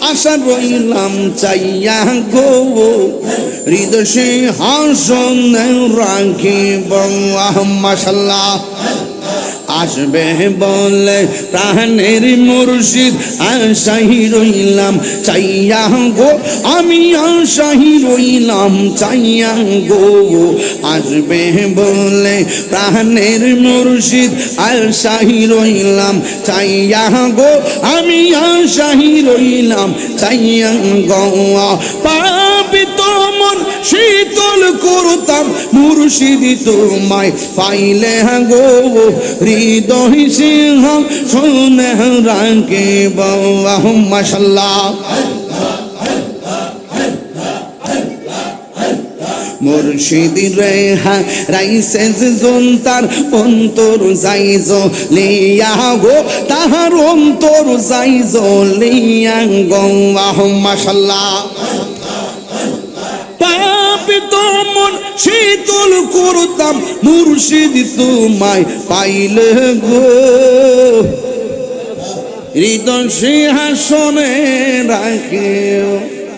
আশা রইলাম চাইয়া গো হৃদয় সিংহাসনে রাখিব মাশাআল্লাহ আসবে বলে প্রাণের মুর্শিদ আশাই রইলাম চাইয়া গো আমি আশাই রইলাম চাইয়া গো আসবে বলে প্রাণের মুর্শিদ আশাই রইলাম চাইয়া গো আমি আশাই রইলাম চাইয়া গো পাপি তোমন শীতল করতাম মুর্শিদ তোমায় পাইলে গো হৃদয় সিংহাসনে রাখিব মাশাআল্লাহ মুর্শিদ রেহা রাইসে জন্তার অন্তর যাইজ লিয়া গো তাহার অন্তর যাইজ লিয়া গো মাশাআল্লাহ পাপি তোমন শীতল করতাম মুর্শিদ তোমায় পাইলে গো হৃদয় সিংহাসনে রাখিও